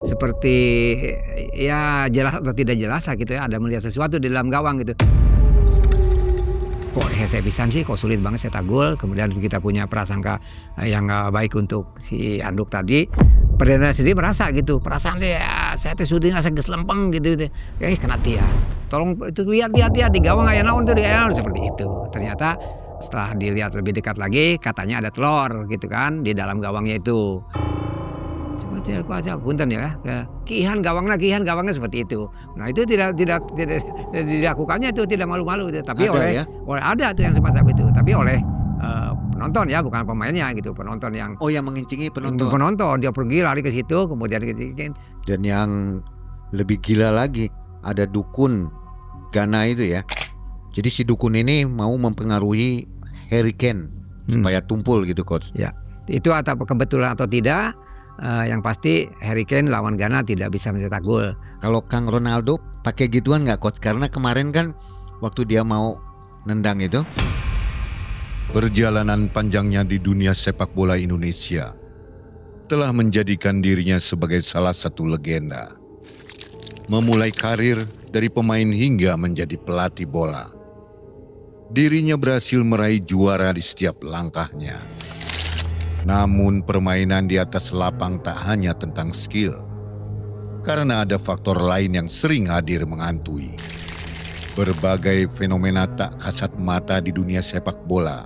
Seperti, ya jelas atau tidak jelas lah gitu ya, ada melihat sesuatu di dalam gawang gitu. Kok hese pisan sih, kok sulit banget cetak gol, kemudian kita punya prasangka, yang nggak baik untuk si anduk tadi. Perdana sendiri merasa gitu, perasaan dia, saya teh syuting asa geus lempeng gitu, kena dia. Tolong itu lihat di gawang aya naon tuh, seperti itu. Ternyata setelah dilihat lebih dekat lagi, katanya ada telur gitu kan di dalam gawangnya itu. Punten ya, kihan gawangnya seperti itu. Nah itu tidak dilakukannya itu tidak malu-malu itu, tapi Ada oleh ya? oleh ada tuh yang semacam itu, tapi oleh, penonton ya bukan pemainnya gitu, penonton yang Oh, yang mengincingi penonton. penonton, dia pergi lari ke situ kemudian Dan yang lebih gila lagi, ada dukun Ghana itu ya. Jadi si dukun ini mau mempengaruhi Harry Kane supaya tumpul gitu, Coach. ya, itu atau kebetulan atau tidak, yang pasti Harry Kane lawan Ghana tidak bisa mencetak gol. Kalau Kang Ronaldo pakai gituan nggak, Coach? Karena kemarin kan waktu dia mau nendang itu. Perjalanan panjangnya di dunia sepak bola Indonesia telah menjadikan dirinya sebagai salah satu legenda. Memulai karir dari pemain hingga menjadi pelatih bola. Dirinya berhasil meraih juara di setiap langkahnya. Namun permainan di atas lapang tak hanya tentang skill. Karena ada faktor lain yang sering hadir menghantui. Berbagai fenomena tak kasat mata di dunia sepak bola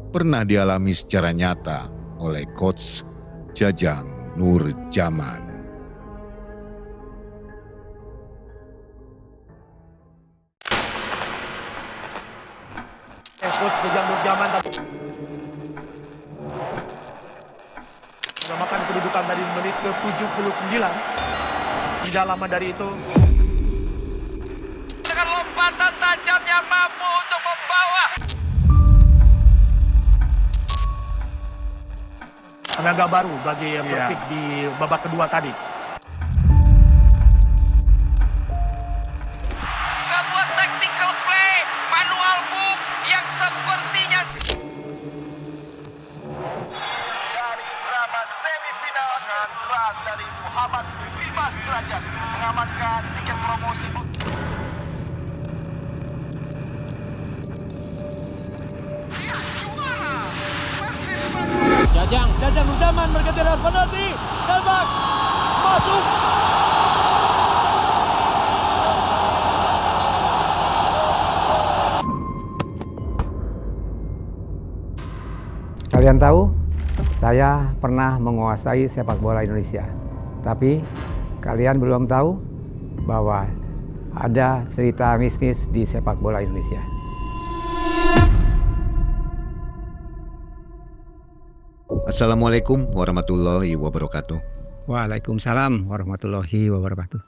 pernah dialami secara nyata oleh Coach Jajang Nurjaman. Coach Jajang Nurjaman menambahkan kedudukan dari menit ke-79. Tidak lama dari itu, dengan lompatan tajamnya mampu untuk membawa tenaga baru bagi Persib di babak kedua tadi. sebuah tactical play manual book yang sepertinya dari drama semifinal dengan keras dari Muhammad Dimas Derajat mengamankan tiket promosi. Dia juara Persib Bandung. Jajang Nurjaman berganti dengan penalti, tembak, masuk. Kalian tahu, saya pernah menguasai sepak bola Indonesia. Tapi kalian belum tahu bahwa ada cerita mistis di sepak bola Indonesia. Assalamualaikum warahmatullahi wabarakatuh. Waalaikumsalam warahmatullahi wabarakatuh.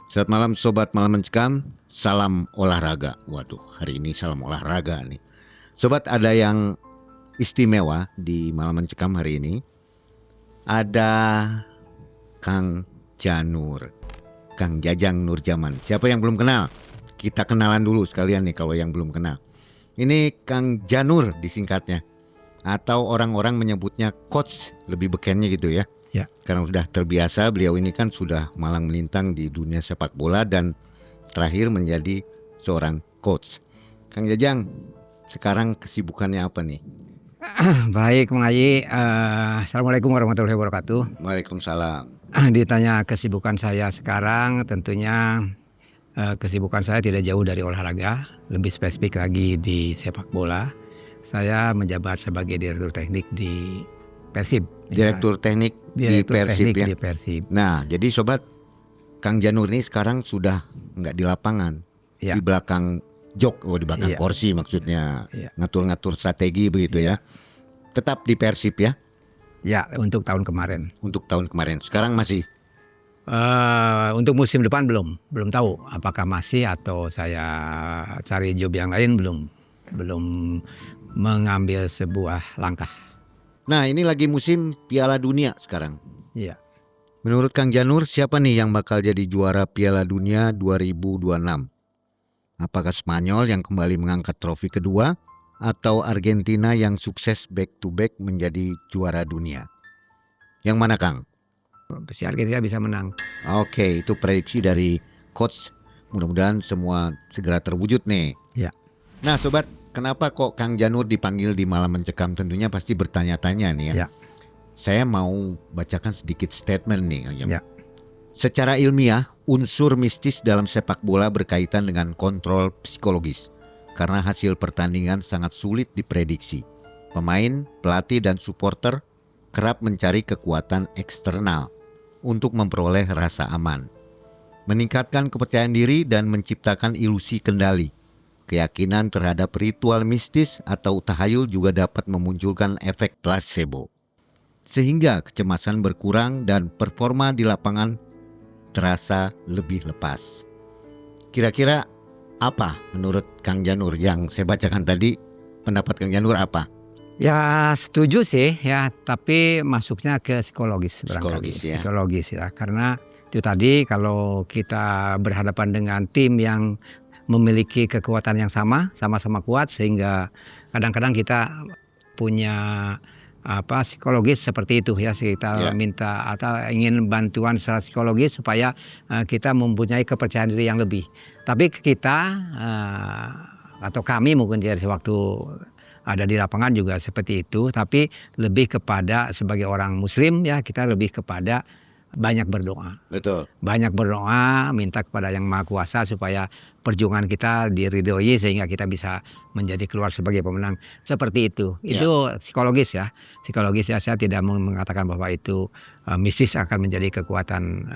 Selamat malam Sobat Malam Mencekam, salam olahraga. Waduh, hari ini salam olahraga nih. Sobat, ada yang istimewa di Malam Mencekam hari ini. Ada Kang Janur, Kang Jajang Nurjaman. Siapa yang belum kenal? Kita kenalan dulu sekalian nih kalau yang belum kenal. Ini Kang Janur disingkatnya. Atau orang-orang menyebutnya Coach, lebih bekennya gitu ya. Ya. Karena sudah terbiasa, beliau ini kan sudah malang melintang di dunia sepak bola dan terakhir menjadi seorang coach. Kang Jajang, sekarang kesibukannya apa nih? Baik, Mang Haji. Assalamualaikum warahmatullahi wabarakatuh. Waalaikumsalam. Ditanya kesibukan saya sekarang, tentunya kesibukan saya tidak jauh dari olahraga, lebih spesifik lagi di sepak bola. Saya menjabat sebagai direktur teknik di Persib. Direktur teknik di Persib ya. Di Persib. Nah, jadi sobat, Kang Janur ini sekarang sudah nggak di lapangan, Ya. di belakang jok, di belakang Iya. kursi maksudnya, Iya. ngatur-ngatur strategi begitu ya. Tetap di Persib ya, Ya, untuk tahun kemarin. untuk tahun kemarin. Sekarang masih. Untuk musim depan belum tahu apakah masih atau saya cari job yang lain, belum mengambil sebuah langkah. Nah, ini lagi musim Piala Dunia sekarang. Iya. Menurut Kang Janur, siapa nih yang bakal jadi juara Piala Dunia 2026? Apakah Spanyol yang kembali mengangkat trofi kedua atau Argentina yang sukses back to back menjadi juara dunia? Yang mana, Kang? Si Argentina bisa menang. Oke, itu prediksi dari coach. Mudah-mudahan semua segera terwujud nih. Ya. Nah, sobat, kenapa kok Kang Janur dipanggil di Malam Mencekam? Tentunya pasti bertanya-tanya nih ya. Ya. Saya mau bacakan sedikit statement nih, Kang Janur. Ya. Secara ilmiah, unsur mistis dalam sepak bola berkaitan dengan kontrol psikologis. Karena hasil pertandingan sangat sulit diprediksi. Pemain, pelatih, dan supporter kerap mencari kekuatan eksternal untuk memperoleh rasa aman, meningkatkan kepercayaan diri dan menciptakan ilusi kendali. Keyakinan terhadap ritual mistis atau tahayul juga dapat memunculkan efek placebo, sehingga kecemasan berkurang dan performa di lapangan terasa lebih lepas. Kira-kira apa menurut Kang Janur yang saya bacakan tadi? Pendapat Kang Janur apa? Ya setuju sih ya, tapi masuknya ke psikologis barangkali. Psikologis ya. Karena itu tadi kalau kita berhadapan dengan tim yang memiliki kekuatan yang sama-sama kuat, sehingga kadang-kadang kita punya psikologis seperti itu ya, kita minta atau ingin bantuan secara psikologis supaya kita mempunyai kepercayaan diri yang lebih. Tapi kita atau kami mungkin dari waktu ada di lapangan juga seperti itu, tapi lebih kepada sebagai orang Muslim ya, kita lebih kepada banyak berdoa. Betul. Banyak berdoa, minta kepada Yang Maha Kuasa supaya perjuangan kita diridhoi sehingga kita bisa menjadi keluar sebagai pemenang. Seperti itu. Itu psikologis ya. Psikologis ya, saya tidak mengatakan bahwa itu mistis akan menjadi kekuatan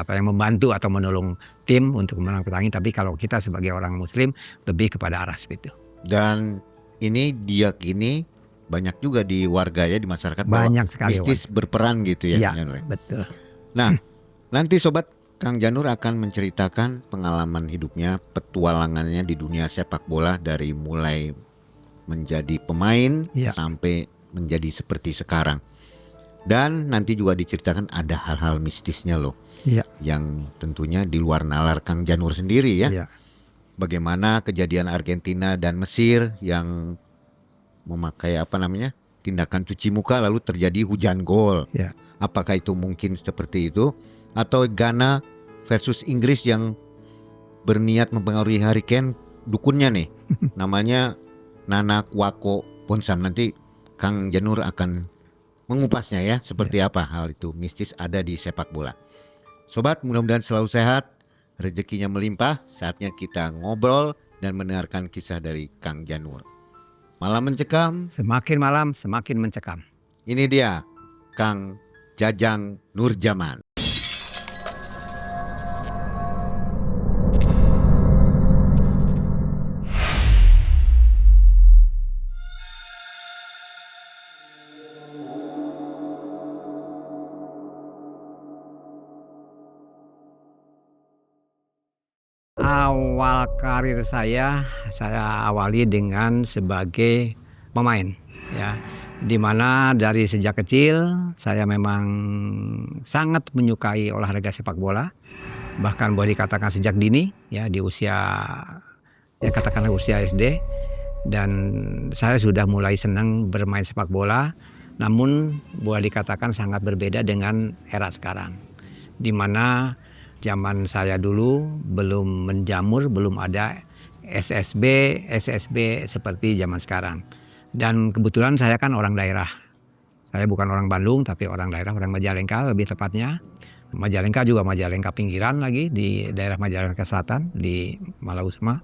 yang membantu atau menolong tim untuk menang pertandingan, tapi kalau kita sebagai orang Muslim lebih kepada arah seperti itu. Dan ini diyakini banyak juga di warga ya, di masyarakat, banyak bahwa mistis berperan gitu ya. Ya, betul. Nah, nanti sobat, Kang Janur akan menceritakan pengalaman hidupnya, petualangannya di dunia sepak bola dari mulai menjadi pemain sampai menjadi seperti sekarang. Dan nanti juga diceritakan ada hal-hal mistisnya loh, yang tentunya di luar nalar Kang Janur sendiri ya. Bagaimana kejadian Argentina dan Mesir yang memakai tindakan cuci muka lalu terjadi hujan gol. Apakah itu mungkin seperti itu? Atau Ghana versus Inggris yang berniat mempengaruhi Harry Kane, dukunnya nih namanya Nana Kwako Ponsam. Nanti Kang Janur akan mengupasnya ya, seperti apa hal itu mistis ada di sepak bola. Sobat, mudah-mudahan selalu sehat, rezekinya melimpah. Saatnya kita ngobrol dan mendengarkan kisah dari Kang Janur. Malam Mencekam, semakin malam semakin mencekam. Ini dia Kang Jajang Nurjaman. Awal karir saya awali dengan sebagai pemain ya, dimana dari sejak kecil saya memang sangat menyukai olahraga sepak bola, bahkan boleh dikatakan sejak dini ya, di usia katakanlah usia SD, dan saya sudah mulai senang bermain sepak bola. Namun boleh dikatakan sangat berbeda dengan era sekarang, dimana zaman saya dulu belum menjamur, belum ada SSB seperti zaman sekarang. Dan kebetulan saya kan orang daerah. Saya bukan orang Bandung, tapi orang daerah, orang Majalengka lebih tepatnya. Majalengka juga Majalengka pinggiran lagi, di daerah Majalengka Selatan, di Malausma.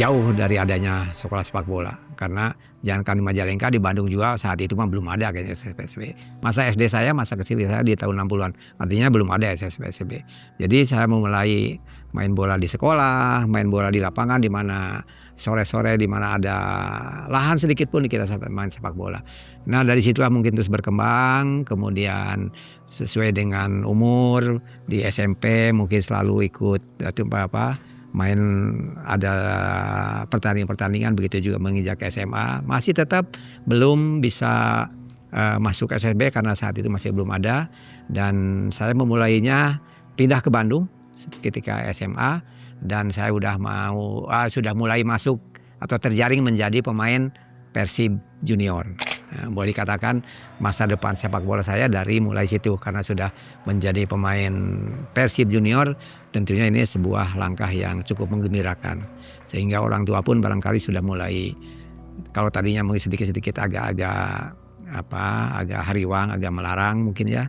Jauh dari adanya sekolah sepak bola. Karena jangankan di Majalengka, di Bandung juga saat itu mah belum ada kayaknya SSB. Masa SD saya, masa kecil saya di tahun 60-an, artinya belum ada SSB. Jadi saya memulai main bola di sekolah, main bola di lapangan, di mana sore-sore di mana ada lahan sedikit pun kita sampai main sepak bola. Nah dari situlah mungkin terus berkembang, kemudian sesuai dengan umur di SMP mungkin selalu ikut main ada pertandingan, begitu juga menginjak ke SMA. Masih tetap belum bisa masuk SSB karena saat itu masih belum ada, dan saya memulainya pindah ke Bandung ketika SMA, dan saya sudah mulai masuk atau terjaring menjadi pemain Persib Junior. Boleh dikatakan masa depan sepak bola saya dari mulai situ, karena sudah menjadi pemain Persib Junior. Tentunya ini sebuah langkah yang cukup menggembirakan, sehingga orang tua pun barangkali sudah mulai, kalau tadinya mungkin sedikit-sedikit agak hariwang, agak melarang mungkin ya,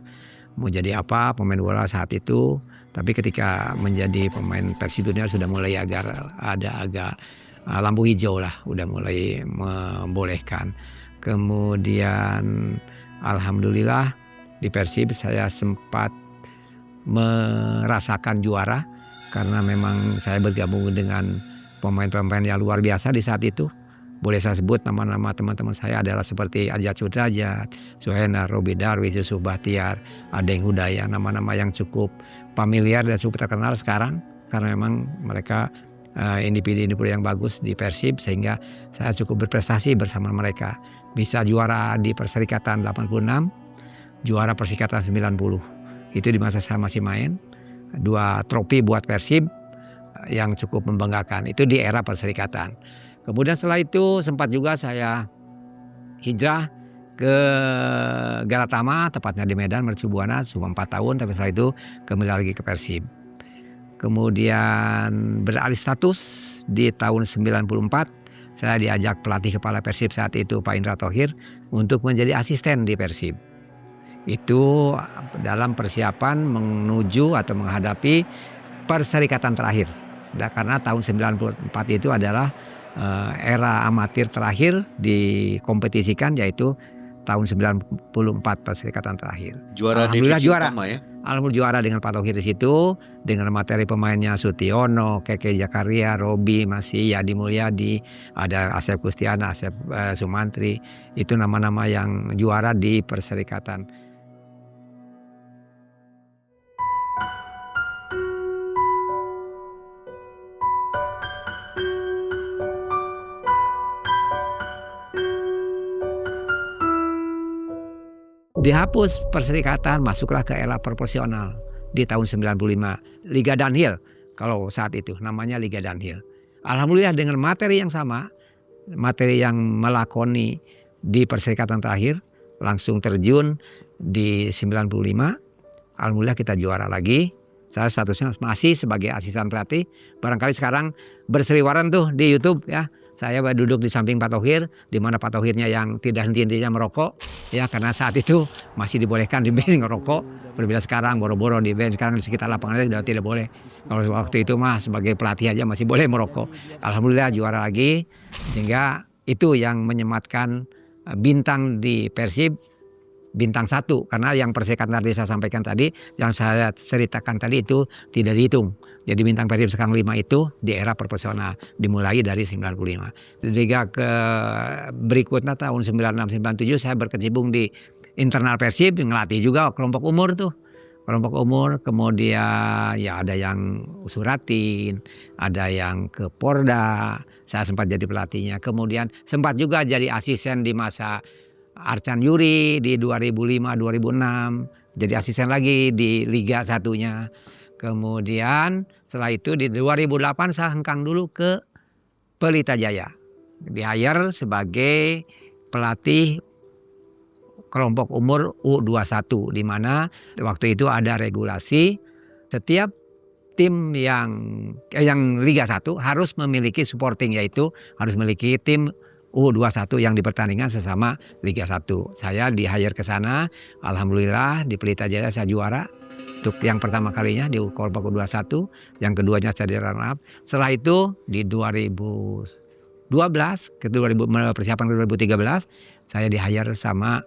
mau jadi apa pemain bola saat itu. Tapi ketika menjadi pemain Persib Junior sudah mulai agak lampu hijau lah, udah mulai membolehkan. Kemudian alhamdulillah di Persib saya sempat merasakan juara, karena memang saya bergabung dengan pemain-pemain yang luar biasa di saat itu. Boleh saya sebut nama-nama teman-teman saya adalah seperti Ajat Sudrajat, Suhena, Robi Darwis, Yusuf Bahtiar, Adeng Hudaya, nama-nama yang cukup familiar dan cukup terkenal sekarang, karena memang mereka individu-individu yang bagus di Persib, sehingga saya cukup berprestasi bersama mereka. Bisa juara di Perserikatan 86, juara Perserikatan 90. Itu di masa saya masih main. 2 trofi buat Persib yang cukup membanggakan. Itu di era Perserikatan. Kemudian setelah itu sempat juga saya hijrah ke Galatama, tepatnya di Medan, Mercu Buana, cuma 4 tahun, tapi setelah itu kembali lagi ke Persib. Kemudian beralih status di tahun 94, saya diajak pelatih kepala Persib saat itu Pak Indra Thohir untuk menjadi asisten di Persib. Itu dalam persiapan menuju atau menghadapi Perserikatan terakhir. Karena tahun 94 itu adalah era amatir terakhir dikompetisikan, yaitu tahun 94 Perserikatan terakhir. Juara divisi utama ya? Alhamdulillah juara dengan Pak Thohir di situ, dengan materi pemainnya Sutiono, Keke Jakaria, Robi, masih Yadi Mulyadi, ada Asep Kustiana, Asep Sumantri. Itu nama-nama yang juara di Perserikatan. Dihapus Perserikatan, masuklah ke era proporsional di tahun 95. Liga Dunhill kalau saat itu namanya Liga Dunhill. Alhamdulillah dengan materi yang sama, materi yang melakoni di Perserikatan terakhir, langsung terjun di 95. Alhamdulillah kita juara lagi. Saya statusnya masih sebagai asisten pelatih. Barangkali sekarang berseliweran tuh di YouTube ya. Saya duduk di samping Pak Thohir, di mana Pak Thohirnya yang tidak henti-hentinya merokok, ya karena saat itu masih dibolehkan di bench ngerokok. Berbeda sekarang, boro-boro di bench, sekarang di sekitar lapangan sudah tidak boleh. Kalau waktu itu mah sebagai pelatih aja masih boleh merokok. Alhamdulillah juara lagi, sehingga itu yang menyematkan bintang di Persib, bintang 1. Karena yang Perserikatan tadi saya sampaikan tadi, yang saya ceritakan tadi itu tidak dihitung. Jadi bintang Persib sekarang 5 itu di era proporsional, dimulai dari 95. Liga ke berikutnya tahun 96-97 saya berkecimpung di internal Persib, ngelatih juga kelompok umur tuh. Kelompok umur, kemudian ya ada yang Suratin, ada yang ke Porda, saya sempat jadi pelatihnya. Kemudian sempat juga jadi asisten di masa Arcan Yuri di 2005-2006, jadi asisten lagi di Liga 1-nya. Kemudian setelah itu di 2008 saya hengkang dulu ke Pelita Jaya. Di-hire sebagai pelatih kelompok umur U21, di mana waktu itu ada regulasi setiap tim yang Liga 1 harus memiliki supporting, yaitu harus memiliki tim U21 yang dipertandingkan sesama Liga 1. Saya di-hire ke sana, alhamdulillah di Pelita Jaya saya juara. Untuk yang pertama kalinya di kelompok U21, yang keduanya saya di runner up. Setelah itu di 2012 persiapan ke 2013 saya di-hire sama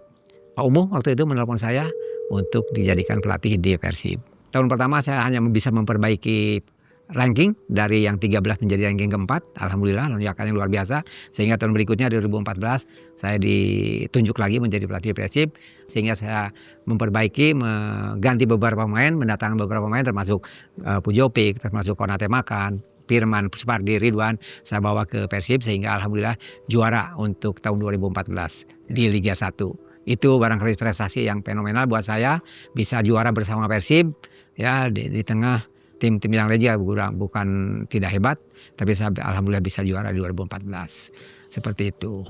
Pak Umuh waktu itu menelpon saya untuk dijadikan pelatih di Persib. Tahun pertama saya hanya bisa memperbaiki ranking dari yang 13 menjadi ranking keempat. Alhamdulillah lonjakannya luar biasa. Sehingga tahun berikutnya 2014 saya ditunjuk lagi menjadi pelatih Persib. Sehingga saya memperbaiki, mengganti beberapa pemain, mendatangkan beberapa pemain termasuk Pujopik, termasuk Konate Makan, Firman, Supardi, Ridwan. Saya bawa ke Persib sehingga alhamdulillah juara untuk tahun 2014 di Liga 1. Itu barangkali prestasi yang fenomenal buat saya, bisa juara bersama Persib ya di tengah tim-tim yang lain juga bukan tidak hebat, tapi saya alhamdulillah bisa juara di 2014. Seperti itu.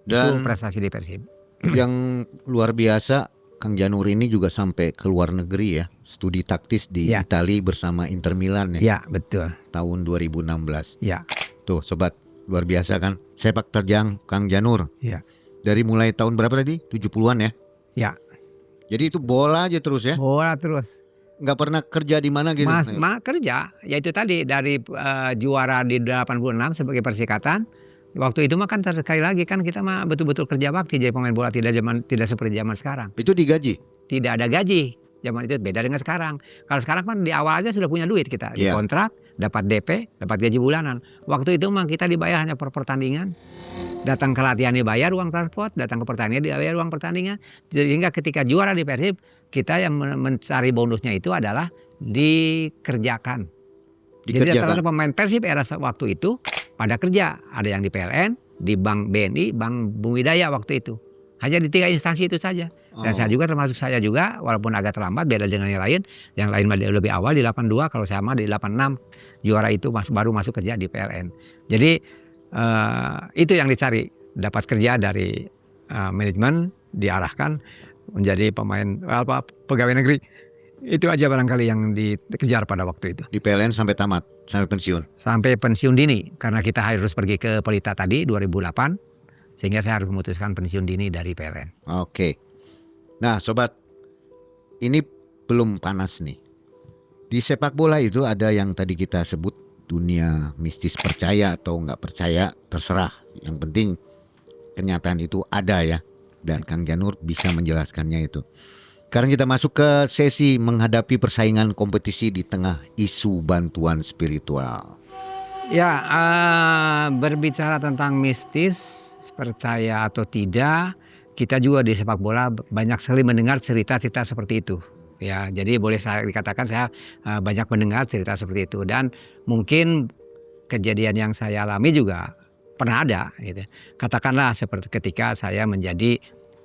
Dan itu prestasi di Persib. yang luar biasa, Kang Janur ini juga sampai ke luar negeri ya, studi taktis di Ya. Italia bersama Inter Milan ya, Ya, betul. tahun 2016. Ya, Tuh sobat, luar biasa kan sepak terjang Kang Janur. ya, Dari mulai tahun berapa tadi? 70-an ya. ya. Jadi itu bola aja terus ya, Bola terus. nggak pernah kerja di mana gitu. Kerja, ya itu tadi dari juara di 86 sebagai Persikatan. Waktu itu mah kan sekali lagi kan kita mah betul-betul kerja bakti jadi pemain bola, tidak seperti zaman sekarang. Itu digaji. Tidak ada gaji. Zaman itu beda dengan sekarang. Kalau sekarang kan di awal aja sudah punya duit kita, Iya. dikontrak, dapat DP, dapat gaji bulanan. Waktu itu mah kita dibayar hanya per pertandingan. Datang ke latihan dibayar uang transport, datang ke pertandingan dibayar uang pertandingan. Sehingga ketika juara di Persib, kita yang mencari bonusnya itu adalah dikerjakan. Jadi rata-rata pemain Persib era waktu itu pada kerja. Ada yang di PLN, di Bank BNI, Bank Bumi Daya waktu itu. Hanya di 3 instansi itu saja. Dan saya juga termasuk saya juga, walaupun agak terlambat beda dengan yang lain. Yang lain lebih awal di 82, kalau saya mah di 86. Juara itu baru masuk kerja di PLN. Jadi itu yang dicari. Dapat kerja dari manajemen, diarahkan menjadi pegawai negeri. Itu aja barangkali yang dikejar pada waktu itu. Di PLN sampai tamat, sampai pensiun. Sampai pensiun dini, karena kita harus pergi ke Pelita tadi 2008. Sehingga saya harus memutuskan pensiun dini dari PLN. Oke. Nah sobat, ini belum panas nih. Di sepak bola itu ada yang tadi kita sebut dunia mistis, percaya atau nggak percaya terserah. Yang penting kenyataan itu ada ya. Dan Kang Janur bisa menjelaskannya itu. Sekarang kita masuk ke sesi menghadapi persaingan kompetisi di tengah isu bantuan spiritual. Ya, berbicara tentang mistis, percaya atau tidak, kita juga di sepak bola banyak sekali mendengar cerita-cerita seperti itu. Ya, jadi boleh saya dikatakan saya banyak mendengar cerita seperti itu, dan mungkin kejadian yang saya alami juga pernah ada. Gitu. Katakanlah seperti ketika saya menjadi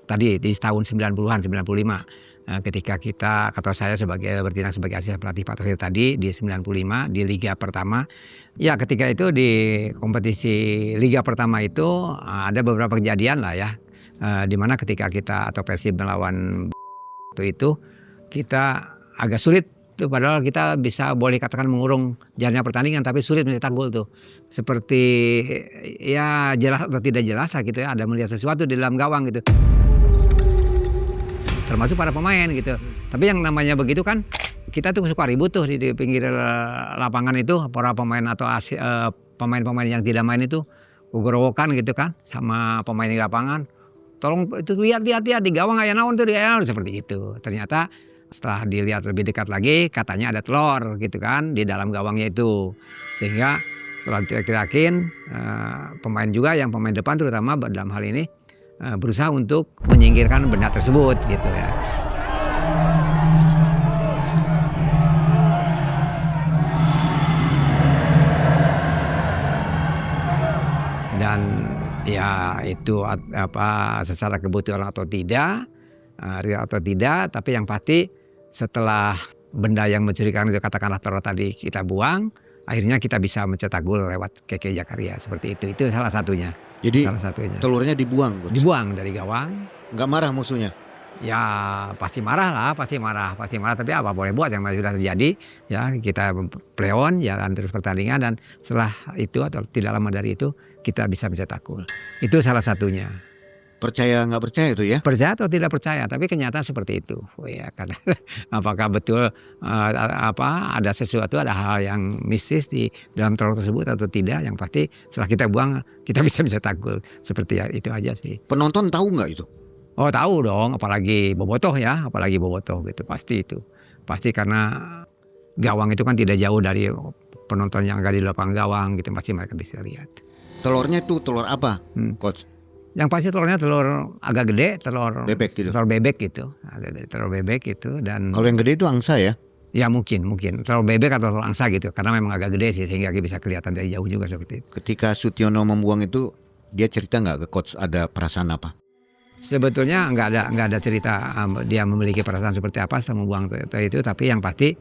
tadi di tahun 90-an, 95. Ketika kita, atau saya bertindak sebagai asisten pelatih Pak Thohir tadi di 95 di Liga Pertama. Ya ketika itu di kompetisi Liga Pertama itu ada beberapa kejadian lah ya. Di mana ketika kita atau Persib melawan itu kita agak sulit tuh, padahal kita bisa boleh katakan mengurung jalannya pertandingan, tapi sulit mencetak gol tuh. Seperti ya jelas atau tidak jelas lah gitu ya, ada melihat sesuatu di dalam gawang gitu. Termasuk para pemain gitu. Tapi yang namanya begitu kan kita tuh suka ribut tuh di pinggir lapangan itu, para pemain atau pemain-pemain yang tidak main itu ugur-uguran gitu kan sama pemain di lapangan. Tolong itu lihat di gawang aya naon tuh, seperti itu. Ternyata setelah dilihat lebih dekat lagi katanya ada telur gitu kan di dalam gawangnya itu. Sehingga setelah diteriakin pemain juga yang pemain depan terutama dalam hal ini berusaha untuk menyingkirkan benda tersebut gitu ya. Dan ya itu secara kebetulan atau tidak, real atau tidak, tapi yang pasti setelah benda yang mencurigakan itu katakanlah telur tadi kita buang, akhirnya kita bisa mencetak gol lewat Keke Jakaria seperti itu. Itu salah satunya. Jadi salah satunya. telurnya dibuang, Coach? Dibuang dari gawang. Nggak marah musuhnya? Ya pasti marah lah, pasti marah. Tapi apa boleh buat, yang sudah terjadi. Ya kita play on, jalan terus pertandingan, dan setelah itu atau tidak lama dari itu kita bisa mencetak gol. Itu salah satunya. Percaya nggak percaya itu ya? Percaya atau tidak percaya, tapi kenyataan seperti itu. Oh ya, karena apakah betul ada sesuatu, ada hal yang mistis di dalam telur tersebut atau tidak? Yang pasti setelah kita buang kita bisa mencetak gol. Seperti itu aja sih. Penonton tahu nggak itu? Oh tahu dong, apalagi bobotoh ya, gitu pasti itu. Pasti karena gawang itu kan tidak jauh dari penonton yang agak di lapangan gawang gitu, pasti mereka bisa lihat. Telurnya itu telur apa, Coach? Yang pasti telurnya telur agak gede, telur bebek gitu. Telur bebek gitu. Telur bebek gitu, dan kalau yang gede itu angsa ya? Ya mungkin telur bebek atau telur angsa gitu, karena memang agak gede sih sehingga bisa kelihatan dari jauh juga seperti itu. Ketika Sutiono membuang itu, dia cerita nggak ke Coach ada perasaan apa? Sebetulnya nggak ada cerita dia memiliki perasaan seperti apa setelah membuang itu, tapi yang pasti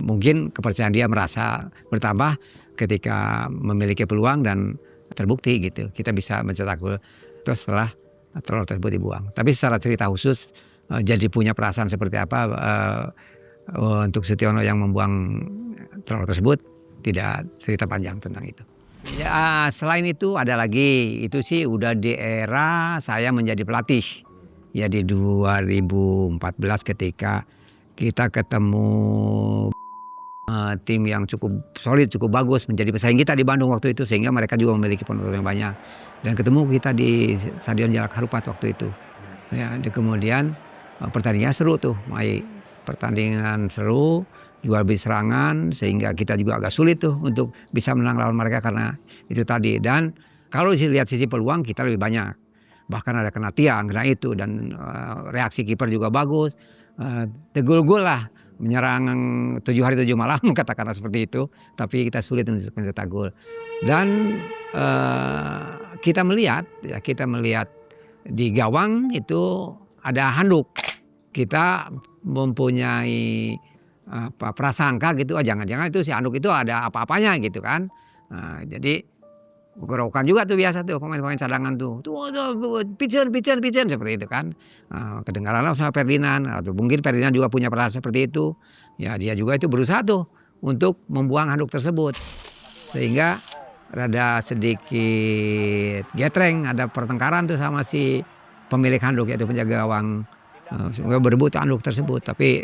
mungkin kepercayaan dia merasa bertambah ketika memiliki peluang dan terbukti gitu. Kita bisa mencetak gol. Terus setelah telur tersebut dibuang. Tapi secara cerita khusus jadi punya perasaan seperti apa untuk Sutiono yang membuang telur tersebut, tidak cerita panjang tentang itu. Ya, selain itu ada lagi, itu sih udah di era saya menjadi pelatih. Ya di 2014 ketika kita ketemu tim yang cukup solid, cukup bagus, menjadi pesaing kita di Bandung waktu itu, sehingga mereka juga memiliki penonton yang banyak. Dan ketemu kita di Stadion Jalak Harupat waktu itu. Ya, kemudian pertandingan seru tuh, pertandingan seru, jual beli serangan, sehingga kita juga agak sulit tuh untuk bisa menang lawan mereka karena itu tadi. Dan kalau lihat sisi peluang kita lebih banyak, bahkan ada kena tiang, kena itu, dan reaksi kiper juga bagus. Gol-gol lah, menyerang 7 hari 7 malam katakanlah seperti itu, tapi kita sulit untuk mencetak gol. Dan kita melihat di gawang itu ada handuk. Kita mempunyai prasangka gitu, jangan-jangan itu si handuk itu ada apa-apanya gitu kan. Jadi gerokan juga tuh biasa tuh pemain-pemain cadangan tuh pijen seperti itu kan. Kedengaranlah sama Ferdinand, atau mungkin Ferdinand juga punya perasaan seperti itu. Ya dia juga itu berusaha tuh untuk membuang handuk tersebut, sehingga rada sedikit getreng, ada pertengkaran tuh sama si pemilik handuk, yaitu penjaga gawang. Semoga berebut handuk tersebut, tapi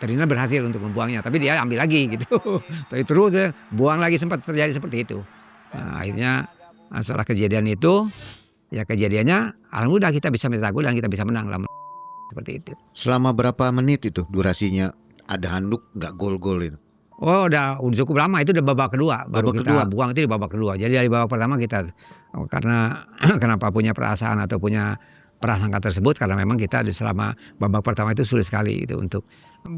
Ferdinand berhasil untuk membuangnya, tapi dia ambil lagi gitu. Tapi terus dia buang lagi, sempat terjadi seperti itu. Nah, akhirnya setelah kejadian itu, ya kejadiannya alhamdulillah kita bisa mencetak gol dan kita bisa menang lah, seperti itu. Selama berapa menit itu durasinya ada handuk nggak gol-gol itu? Oh udah cukup lama, itu udah babak kedua baru kita buang, itu di babak kedua. Jadi dari babak pertama kita karena kenapa punya perasaan atau punya prasangka tersebut, karena memang kita selama babak pertama itu sulit sekali itu untuk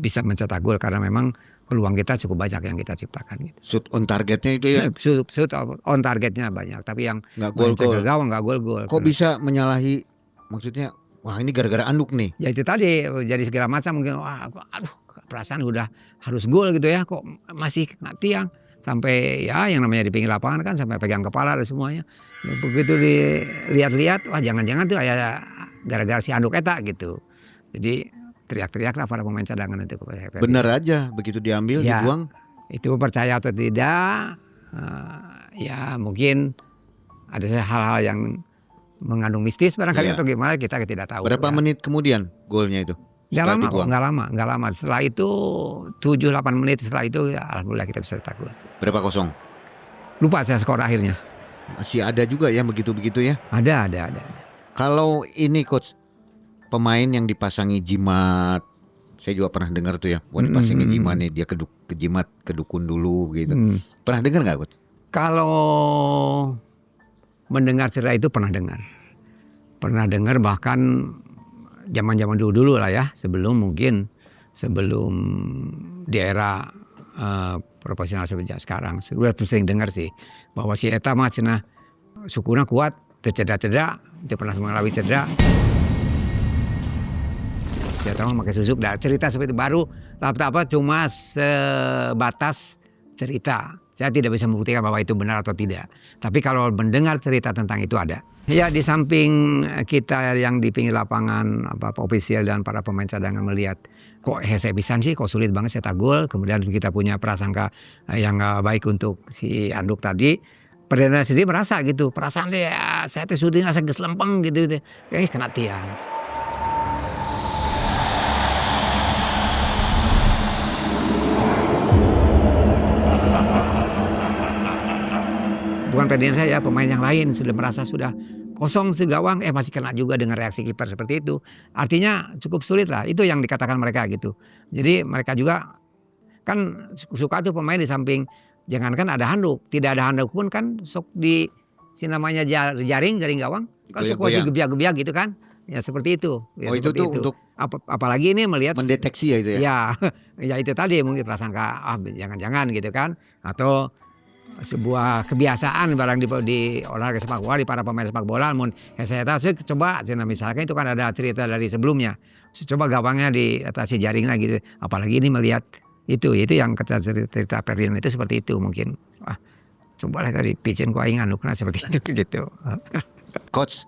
bisa mencetak gol, karena memang peluang kita cukup banyak yang kita ciptakan gitu. Shoot on targetnya itu ya? Shoot on targetnya banyak, tapi yang nggak gol-gol. Nggak gol-gol. Kok bisa menyalahi, maksudnya wah ini gara-gara anduk nih? Ya itu tadi, jadi segala macam mungkin, aduh perasaan udah harus gol gitu ya, kok masih kena tiang. Sampai ya yang namanya di pinggir lapangan kan sampai pegang kepala dan semuanya. Begitu dilihat-lihat, wah jangan-jangan tuh ya gara-gara si anduk eta gitu. Jadi teriak-teriak lah para pemain cadangan itu. Bener aja begitu diambil ya, dibuang. Itu percaya atau tidak, ya mungkin ada hal-hal yang mengandung mistis barangkali atau gimana, kita tidak tahu. Berapa menit kemudian golnya itu? Nggak lama. Setelah itu 7-8 menit setelah itu ya, alhamdulillah kita bisa cetak gol. Berapa kosong? Lupa saya skor akhirnya. Masih ada juga ya begitu-begitu ya? Ada. Kalau ini coach, pemain yang dipasangi jimat, saya juga pernah dengar tuh ya, dipasangi jimat nih, dia kejimat ke dukun dulu gitu. Pernah dengar nggak coach? Kalau mendengar cerita itu pernah dengar bahkan zaman dulu lah ya, sebelum di era profesional seperti sekarang. Sudah sering dengar sih bahwa si eta mah cenah sukuna kuat, terceda-ceda, itu pernah mengalami cedera. Si eta mah pakai susuk, dan cerita seperti itu baru apa cuma sebatas cerita. Saya tidak bisa membuktikan bahwa itu benar atau tidak. Tapi kalau mendengar cerita tentang itu ada. Ya di samping kita yang di pinggir lapangan, ofisial dan para pemain cadangan melihat kok hese pisan sih, kok sulit banget cetak gol. Kemudian kita punya prasangka yang baik untuk si anduk tadi. Perdana sendiri merasa gitu, perasaan dia saya teh syuting asa geus lempeng gitu. Kena tiang. Bukan Ferdinand saya, pemain yang lain sudah merasa sudah kosong si gawang, masih kena juga dengan reaksi kiper seperti itu. Artinya cukup sulit lah, itu yang dikatakan mereka gitu. Jadi mereka juga kan suka tuh pemain di samping, jangankan ada handuk, tidak ada handuk pun kan sok di si namanya jaring gawang, kan suka gebiak-gebiak gitu kan. Ya seperti itu. Ya, itu tuh untuk apalagi ini melihat mendeteksi ya itu ya. Ya itu tadi mungkin prasangka jangan-jangan gitu kan, atau sebuah kebiasaan barang di olahraga sepak bola, di para pemain sepak bola. Saya coba misalkan itu kan ada cerita dari sebelumnya, coba gawangnya di atas jaringnya gitu, apalagi ini melihat itu yang cerita Ferdinand itu seperti itu mungkin. Coba lah tadi pijen ku aing anukna seperti itu gitu. Coach,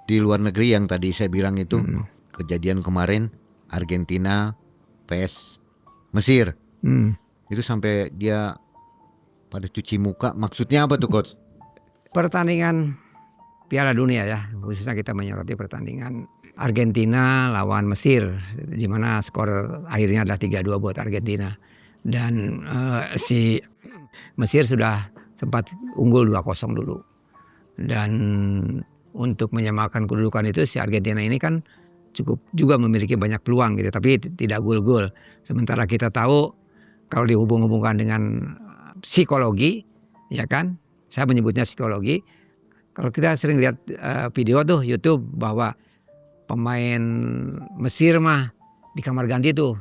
di luar negeri yang tadi saya bilang itu kejadian kemarin Argentina vs Mesir. Itu sampai dia pada cuci muka. Maksudnya apa tuh coach? Pertandingan Piala Dunia ya, khususnya kita menyoroti pertandingan Argentina lawan Mesir, di mana skor akhirnya adalah 3-2 buat Argentina. Dan si Mesir sudah sempat unggul 2-0 dulu. Dan untuk menyamakan kedudukan itu si Argentina ini kan cukup juga memiliki banyak peluang gitu, tapi tidak gol-gol. Sementara kita tahu kalau dihubung-hubungkan dengan psikologi, ya kan? Saya menyebutnya psikologi. Kalau kita sering lihat video tuh YouTube bahwa pemain Mesir mah di kamar ganti tuh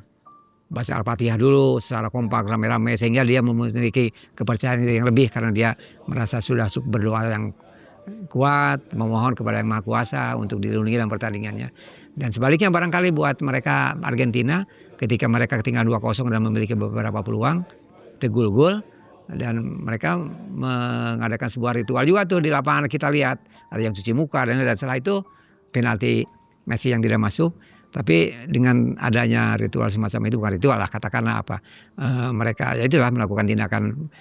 baca Al-Fatihah dulu secara kompak rame-rame sehingga dia memiliki kepercayaan yang lebih karena dia merasa sudah berdoa yang kuat, memohon kepada Yang Maha Kuasa untuk dilindungi dalam pertandingannya. Dan sebaliknya barangkali buat mereka Argentina ketika mereka ketinggalan 2-0 dan memiliki beberapa peluang tegul-gol dan mereka mengadakan sebuah ritual juga tuh di lapangan kita lihat ada yang cuci muka dan setelah itu penalti Messi yang tidak masuk. Tapi dengan adanya ritual semacam itu, bukan ritual lah, katakanlah apa, mereka ya itulah melakukan tindakan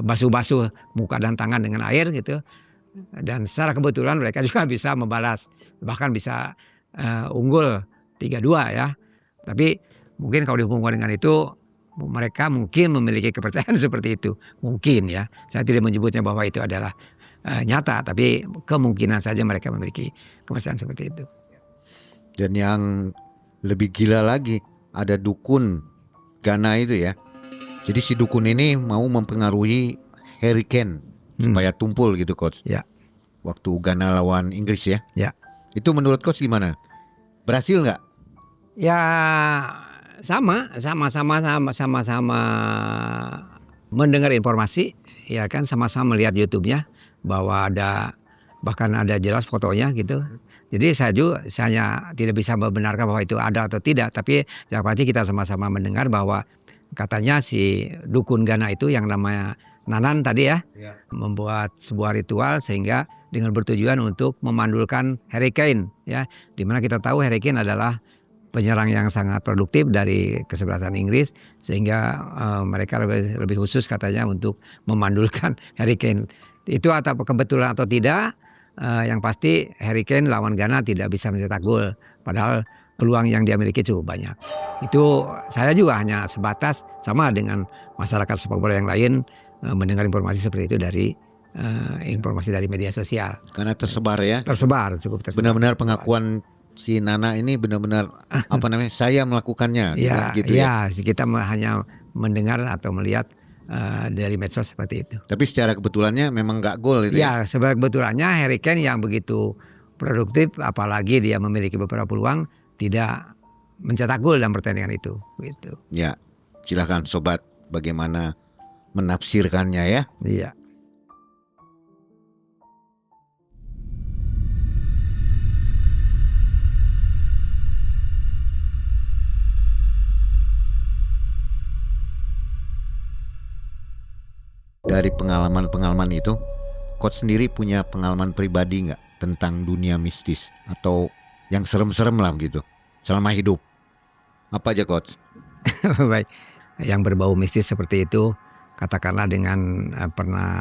basuh-basuh muka dan tangan dengan air gitu. Dan secara kebetulan mereka juga bisa membalas, bahkan bisa unggul 3-2 ya. Tapi mungkin kalau dihubungkan dengan itu, mereka mungkin memiliki kepercayaan seperti itu. Mungkin ya, saya tidak menyebutnya bahwa itu adalah nyata, tapi kemungkinan saja mereka memiliki kepercayaan seperti itu. Dan yang lebih gila lagi, ada dukun Ghana itu ya. Jadi si dukun ini mau mempengaruhi Harry Kane supaya tumpul gitu coach. Ya. Waktu Ghana lawan Inggris ya. Ya. Itu menurut coach gimana? Berhasil nggak? Ya sama mendengar informasi, ya kan, sama-sama melihat YouTube-nya bahwa bahkan ada jelas fotonya gitu. Jadi saya hanya tidak bisa membenarkan bahwa itu ada atau tidak, tapi yang pasti kita sama-sama mendengar bahwa katanya si dukun Ghana itu yang namanya Nanan tadi ya, membuat sebuah ritual sehingga dengan bertujuan untuk memandulkan Harry Kane ya, dimana kita tahu Harry Kane adalah penyerang yang sangat produktif dari kesebelasan Inggris sehingga mereka lebih khusus katanya untuk memandulkan Harry Kane. Itu atau kebetulan atau tidak, yang pasti Harry Kane lawan Ghana tidak bisa mencetak gol padahal peluang yang dia miliki cukup banyak. Itu saya juga hanya sebatas sama dengan masyarakat sepak bola yang lain mendengar informasi seperti itu dari informasi dari media sosial. Karena tersebar ya. Cukup tersebar. Benar-benar pengakuan si Nana ini benar-benar saya melakukannya ya, gitu ya. Ya, kita hanya mendengar atau melihat dari medsos seperti itu. Tapi secara kebetulannya memang nggak gol itu ya. Ya, sebagai kebetulannya Harry Kane yang begitu produktif, apalagi dia memiliki beberapa peluang, tidak mencetak gol dalam pertandingan itu. Gitu. Ya, silakan sobat, bagaimana menafsirkannya ya? Iya. Dari pengalaman-pengalaman itu, coach sendiri punya pengalaman pribadi nggak tentang dunia mistis atau yang serem-serem lah gitu selama hidup? Apa aja coach? Baik, yang berbau mistis seperti itu, katakanlah dengan pernah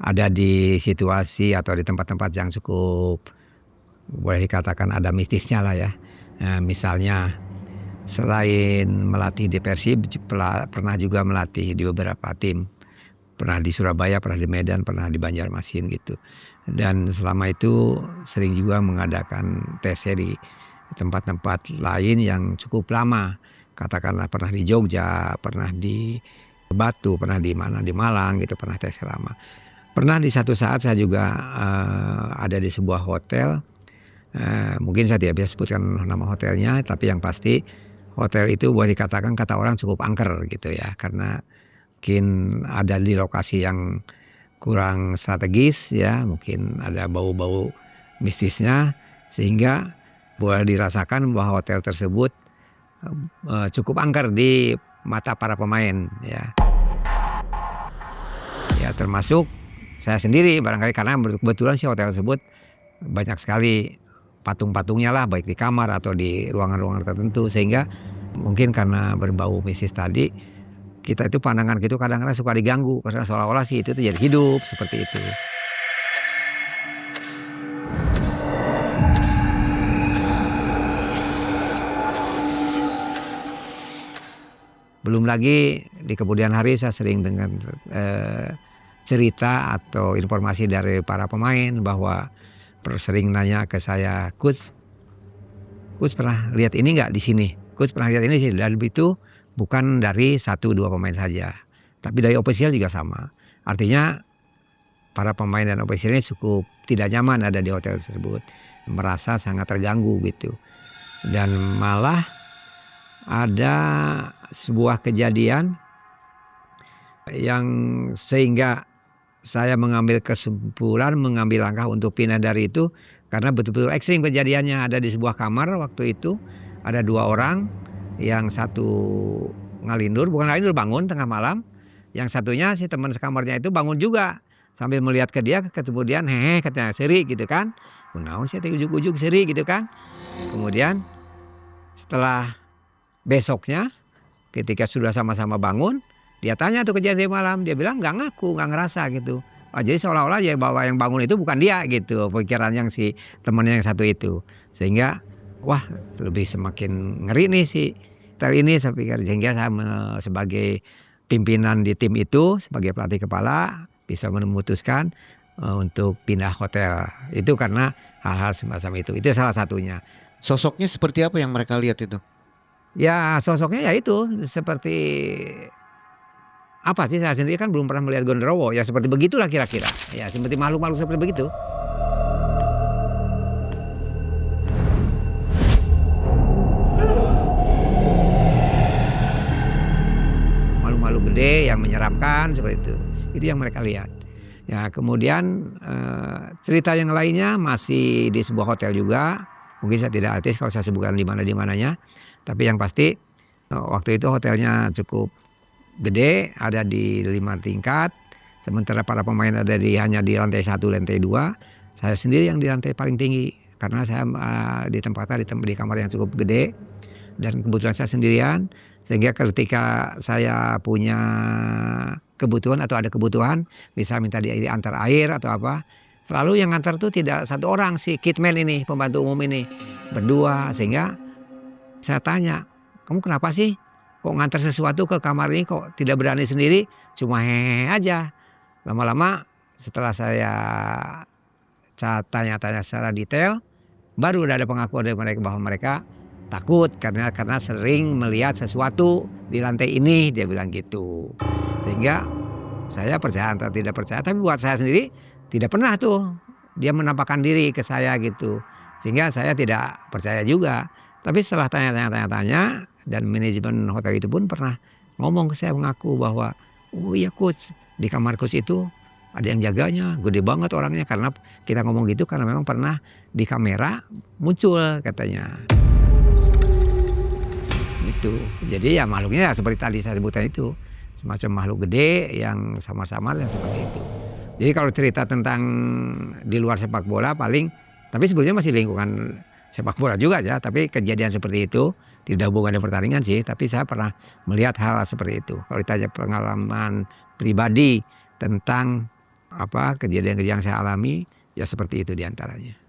ada di situasi atau di tempat-tempat yang cukup boleh dikatakan ada mistisnya lah ya. Misalnya selain melatih di Persib, pernah juga melatih di beberapa tim. Pernah di Surabaya, pernah di Medan, pernah di Banjarmasin gitu. Dan selama itu sering juga mengadakan TC di tempat-tempat lain yang cukup lama. Katakanlah pernah di Jogja, pernah di Batu, pernah di mana di Malang gitu, pernah TC lama. Pernah di satu saat saya juga ada di sebuah hotel. Mungkin saya tidak bisa sebutkan nama hotelnya, tapi yang pasti hotel itu boleh dikatakan kata orang cukup angker gitu ya, karena mungkin ada di lokasi yang kurang strategis ya, mungkin ada bau-bau mistisnya sehingga boleh dirasakan bahwa hotel tersebut cukup angker di mata para pemain ya. Ya termasuk saya sendiri barangkali karena kebetulan si hotel tersebut banyak sekali patung-patungnya lah, baik di kamar atau di ruangan-ruangan tertentu, sehingga mungkin karena berbau mistis tadi, kita itu pandangan gitu kadang-kadang suka diganggu karena seolah-olah sih itu tuh jadi hidup seperti itu. Belum lagi di kemudian hari saya sering dengar cerita atau informasi dari para pemain bahwa sering nanya ke saya, Coach pernah lihat ini nggak di sini? Coach pernah lihat ini sih. Dan itu bukan dari 1-2 pemain saja, tapi dari ofisial juga sama. Artinya para pemain dan ofisialnya cukup tidak nyaman ada di hotel tersebut, merasa sangat terganggu gitu. Dan malah ada sebuah kejadian yang sehingga saya mengambil kesimpulan, mengambil langkah untuk pindah dari itu karena betul-betul ekstrim kejadiannya. Ada di sebuah kamar waktu itu ada 2 orang, yang satu bukan ngalindur, bangun tengah malam, yang satunya si teman sekamarnya itu bangun juga sambil melihat ke dia, kemudian hehe katanya seri gitu kan, kunaon sih ujuk-ujuk seri gitu kan. Kemudian setelah besoknya ketika sudah sama-sama bangun, dia tanya tuh kejadian malam, dia bilang nggak ngaku, nggak ngerasa gitu. Jadi seolah-olah ya bahwa yang bangun itu bukan dia gitu, pikiran yang si temannya yang satu itu. Sehingga wah lebih semakin ngeri nih si ini saya pikir. Sehingga saya sebagai pimpinan di tim itu, sebagai pelatih kepala bisa memutuskan untuk pindah hotel. Itu karena hal-hal semacam itu. Itu salah satunya. Sosoknya seperti apa yang mereka lihat itu? Ya sosoknya ya itu seperti apa sih, saya sendiri kan belum pernah melihat gondorowo, ya seperti begitulah kira-kira. Ya seperti makhluk-makhluk seperti begitu. Makhluk-makhluk gede yang menyeramkan seperti itu. Itu yang mereka lihat. Ya kemudian cerita yang lainnya masih di sebuah hotel juga. Mungkin saya tidak artis kalau saya sebutkan di mananya. Tapi yang pasti waktu itu hotelnya cukup gede, ada di 5 tingkat. Sementara para pemain ada hanya di lantai 1, lantai 2. Saya sendiri yang di lantai paling tinggi karena saya ditempatkan di kamar yang cukup gede dan kebetulan saya sendirian. Sehingga ketika saya punya kebutuhan atau ada kebutuhan, bisa minta diantar air atau apa, selalu yang ngantar tuh tidak satu orang, si kitman ini, pembantu umum ini, berdua. Sehingga saya tanya, kamu kenapa sih kok ngantar sesuatu ke kamar ini, kok tidak berani sendiri, cuma hehehe aja. Lama-lama setelah saya tanya-tanya secara detail, baru ada pengakuan dari mereka bahwa mereka takut karena sering melihat sesuatu di lantai ini, dia bilang gitu. Sehingga saya percaya atau tidak percaya, tapi buat saya sendiri tidak pernah tuh dia menampakkan diri ke saya gitu. Sehingga saya tidak percaya juga. Tapi setelah tanya dan manajemen hotel itu pun pernah ngomong ke saya, mengaku bahwa oh iya coach, di kamar coach itu ada yang jaganya, gede banget orangnya. Karena kita ngomong gitu karena memang pernah di kamera muncul katanya. Itu. Jadi ya makhluknya ya seperti tadi saya sebutkan itu, semacam makhluk gede yang samar-samar yang seperti itu. Jadi kalau cerita tentang di luar sepak bola paling, tapi sebetulnya masih lingkungan sepak bola juga ya, tapi kejadian seperti itu tidak hubungan dengan pertandingan sih, tapi saya pernah melihat hal seperti itu. Kalau ditanya pengalaman pribadi tentang apa kejadian-kejadian yang saya alami, ya seperti itu diantaranya.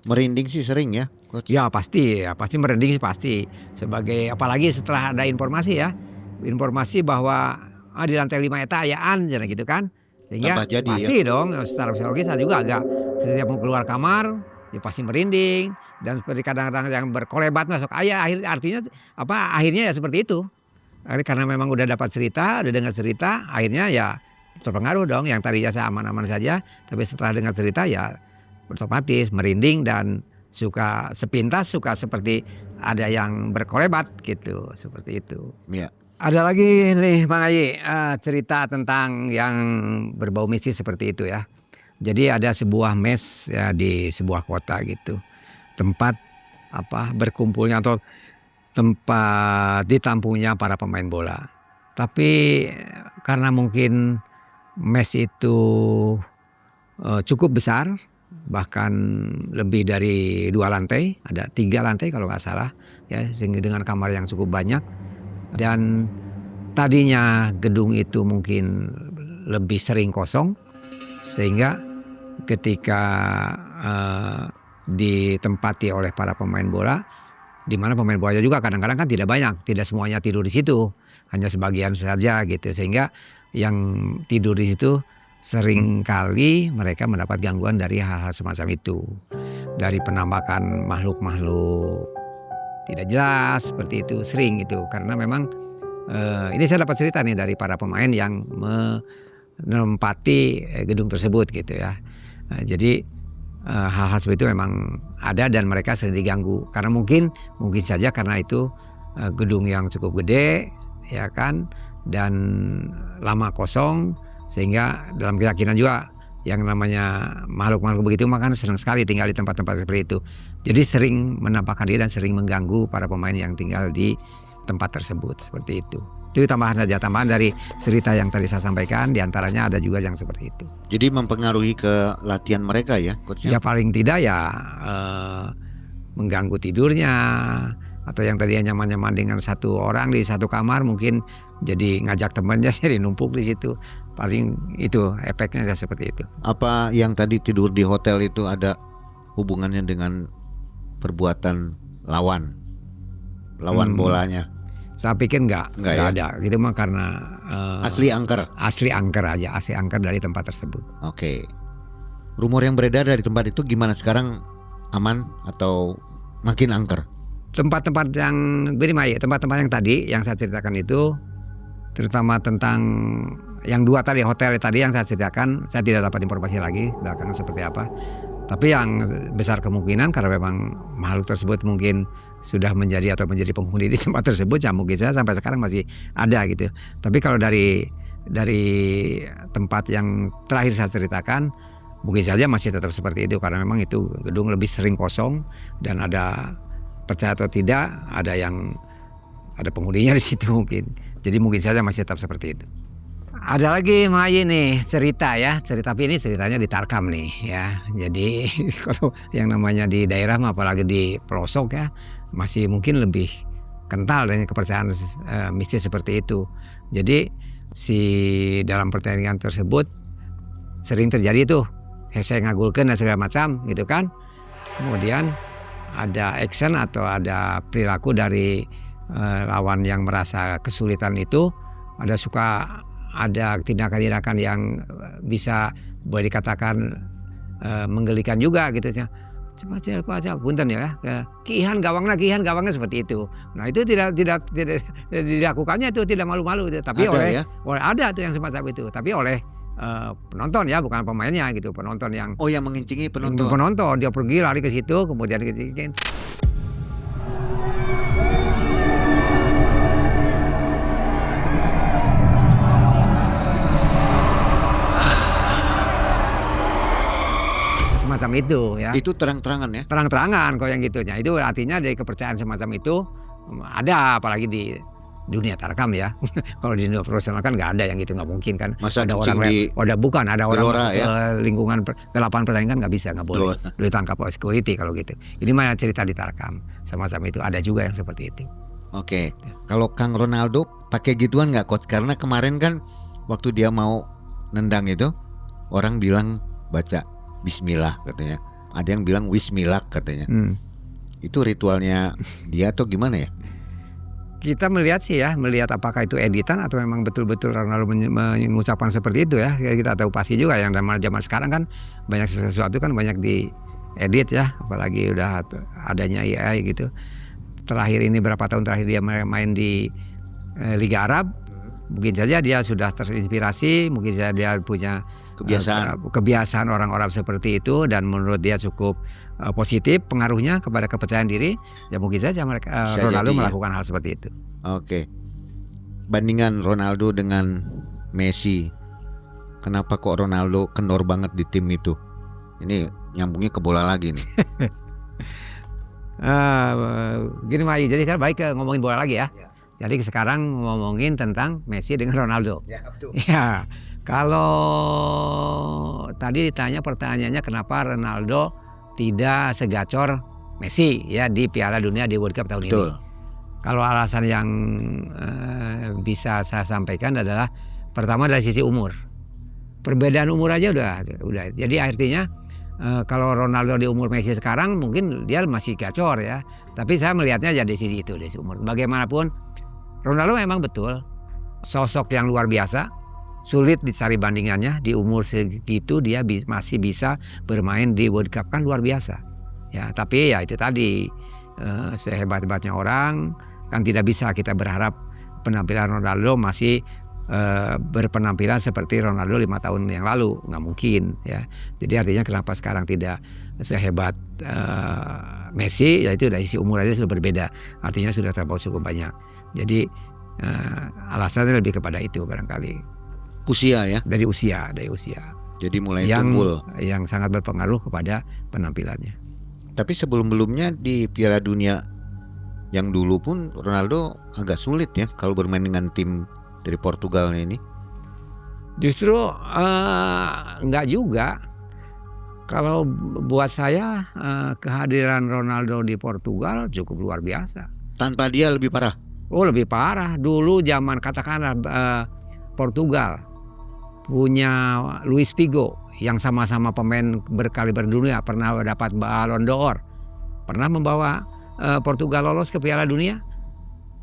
Merinding sih sering ya, Coach? Ya pasti merinding sih pasti. Sebagai apalagi setelah ada informasi bahwa di lantai 5 eta ayaan jadi gitu kan. Sehingga jadi, pasti ya? dong secara psikologis saya juga agak setiap mau keluar kamar ya pasti merinding, dan seperti kadang-kadang yang berkolebat masuk akhirnya ya seperti itu. Karena memang udah dapat cerita, udah dengar cerita, akhirnya ya terpengaruh dong. Yang tadinya saya aman-aman saja, tapi setelah dengar cerita ya otomatis merinding dan suka sepintas seperti ada yang berkolebat gitu, seperti itu. Iya. Ada lagi nih Bang Ayi, cerita tentang yang berbau mistis seperti itu ya. Jadi ada sebuah mes ya di sebuah kota gitu, tempat berkumpulnya atau tempat ditampungnya para pemain bola. Tapi karena mungkin mes itu cukup besar bahkan lebih dari 2 lantai, ada 3 lantai kalau nggak salah, ya, sehingga dengan kamar yang cukup banyak. Dan tadinya gedung itu mungkin lebih sering kosong, sehingga ketika ditempati oleh para pemain bola, di mana pemain bola juga kadang-kadang kan tidak banyak, tidak semuanya tidur di situ, hanya sebagian saja gitu, sehingga yang tidur di situ sering kali mereka mendapat gangguan dari hal-hal semacam itu, dari penampakan makhluk-makhluk tidak jelas seperti itu, sering itu, karena memang ini saya dapat cerita nih dari para pemain yang menempati gedung tersebut gitu ya. Jadi hal-hal seperti itu memang ada dan mereka sering diganggu karena mungkin saja karena itu gedung yang cukup gede ya kan, dan lama kosong, sehingga dalam keyakinan juga yang namanya makhluk-makhluk begitu makan senang sekali tinggal di tempat-tempat seperti itu. Jadi sering menampakkan diri dan sering mengganggu para pemain yang tinggal di tempat tersebut seperti itu. Itu tambahan dari cerita yang tadi saya sampaikan, diantaranya ada juga yang seperti itu. Jadi mempengaruhi ke latihan mereka ya, coach? Ya paling tidak ya mengganggu tidurnya, atau yang tadinya nyaman-nyaman dengan satu orang di satu kamar mungkin jadi ngajak temannya jadi numpuk di situ. Paling itu efeknya seperti itu. Apa yang tadi tidur di hotel itu ada hubungannya dengan perbuatan lawan bolanya? Saya pikir enggak ya? ada. Gitu mah karena asli angker. Asli angker dari tempat tersebut. Oke. Rumor yang beredar dari tempat itu gimana sekarang, aman atau makin angker? Tempat-tempat yang tempat-tempat yang tadi yang saya ceritakan itu, terutama tentang yang 2 tadi, hotel tadi yang saya ceritakan, saya tidak dapat informasi lagi belakangan seperti apa. Tapi yang besar kemungkinan karena memang makhluk tersebut mungkin sudah menjadi penghuni di tempat tersebut, ya mungkin saja sampai sekarang masih ada gitu. Tapi kalau dari tempat yang terakhir saya ceritakan, mungkin saja masih tetap seperti itu karena memang itu gedung lebih sering kosong dan ada, percaya atau tidak, ada penghuninya di situ mungkin. Jadi mungkin saja masih tetap seperti itu. Ada lagi Mai nih cerita, tapi ini ceritanya di Tarkam nih ya. Jadi kalau yang namanya di daerah apalagi di pelosok ya, masih mungkin lebih kental dengan kepercayaan mistis seperti itu. Jadi dalam pertandingan tersebut sering terjadi tuh hese ngagulkeun dan segala macam gitu kan. Kemudian ada action atau ada perilaku dari lawan yang merasa kesulitan itu, ada tindakan-tindakan yang bisa boleh dikatakan menggelikan juga gitu ya. Cepat punten ya, kihan gawangnya seperti itu. Nah itu tidak dilakukannya itu tidak malu-malu, tapi ada tuh yang semacam itu, tapi oleh penonton ya, bukan pemainnya gitu, penonton yang yang mengincingi penonton. Penonton dia pergi lari ke situ kemudian dikencingin. Semacam itu ya. Itu terang-terangan ya? Terang-terangan kok yang gitunya. Itu artinya dari kepercayaan semacam itu ada, apalagi di dunia Tarkam ya. Kalau di dunia profesional kan nggak ada yang gitu, nggak mungkin kan. Masa ada orang ada Gelora, orang ya? Lingkungan ke lapangan pertandingan nggak bisa, nggak boleh ditangkap oleh security kalau gitu. Ini mana cerita di Tarkam semacam itu, ada juga yang seperti itu. Oke. Kalau Kang Ronaldo pakai gituan nggak coach? Karena kemarin kan waktu dia mau nendang itu orang bilang baca Bismillah katanya. Ada yang bilang Wismillah katanya. Itu ritualnya dia atau gimana ya? Kita melihat apakah itu editan atau memang betul-betul Ronaldo mengucapkan seperti itu ya. Kita tahu pasti juga yang zaman sekarang kan banyak sesuatu kan banyak diedit ya, apalagi udah adanya AI gitu. Terakhir ini berapa tahun terakhir dia main di Liga Arab, mungkin saja dia sudah terinspirasi, mungkin saja dia punya kebiasaan orang Arab seperti itu dan menurut dia cukup positif pengaruhnya kepada kepercayaan diri, ya mungkin saja Ronaldo melakukan hal seperti itu. Oke. Bandingan Ronaldo dengan Messi, kenapa kok Ronaldo kendor banget di tim itu? Ini nyambungnya ke bola lagi nih. Gini Mai, jadi kan baik ngomongin bola lagi ya. Jadi sekarang ngomongin tentang Messi dengan Ronaldo. Ya, betul. Ya. Kalau tadi ditanya pertanyaannya kenapa Ronaldo tidak segacor Messi ya di Piala Dunia di World Cup tahun Betul. ini. Kalau alasan yang bisa saya sampaikan adalah pertama dari sisi umur. Perbedaan umur aja udah. Jadi artinya kalau Ronaldo di umur Messi sekarang mungkin dia masih gacor ya. Tapi saya melihatnya jadi sisi itu, dari sisi umur. Bagaimanapun Ronaldo memang betul sosok yang luar biasa. Sulit dicari bandingannya, di umur segitu dia masih bisa bermain di World Cup, kan luar biasa. Ya, tapi ya itu tadi sehebat-hebatnya orang kan tidak bisa kita berharap penampilan Ronaldo masih berpenampilan seperti Ronaldo 5 tahun yang lalu, nggak mungkin ya. Jadi artinya kenapa sekarang tidak sehebat Messi, yaitu dari sisi umur aja sudah berbeda, artinya sudah terpaut cukup banyak. Jadi alasannya lebih kepada itu barangkali. Usia ya. Dari usia. Jadi mulai yang tumpul. Yang sangat berpengaruh kepada penampilannya. Tapi sebelum-belumnya di Piala Dunia yang dulu pun Ronaldo agak sulit ya kalau bermain dengan tim dari Portugal ini. Justru enggak juga. Kalau buat saya kehadiran Ronaldo di Portugal cukup luar biasa. Tanpa dia lebih parah. Oh, lebih parah. Dulu zaman katakanlah Portugal punya Luis Figo yang sama-sama pemain berkaliber dunia, pernah dapat Ballon d'Or, pernah membawa Portugal lolos ke Piala Dunia,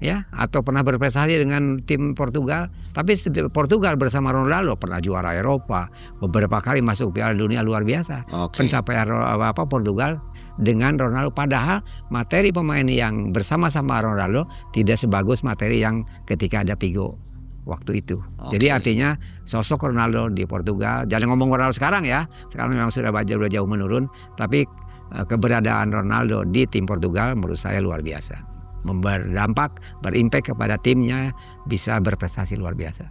ya, atau pernah berprestasi dengan tim Portugal. Tapi Portugal bersama Ronaldo pernah juara Eropa, beberapa kali masuk Piala Dunia, luar biasa. Oke. Pencapaian Portugal dengan Ronaldo, padahal materi pemain yang bersama-sama Ronaldo tidak sebagus materi yang ketika ada Figo waktu itu. Oke. Jadi artinya sosok Ronaldo di Portugal, jangan ngomong Ronaldo sekarang ya, sekarang memang sudah jauh menurun, tapi keberadaan Ronaldo di tim Portugal menurut saya luar biasa, berdampak, berimpact kepada timnya, bisa berprestasi luar biasa.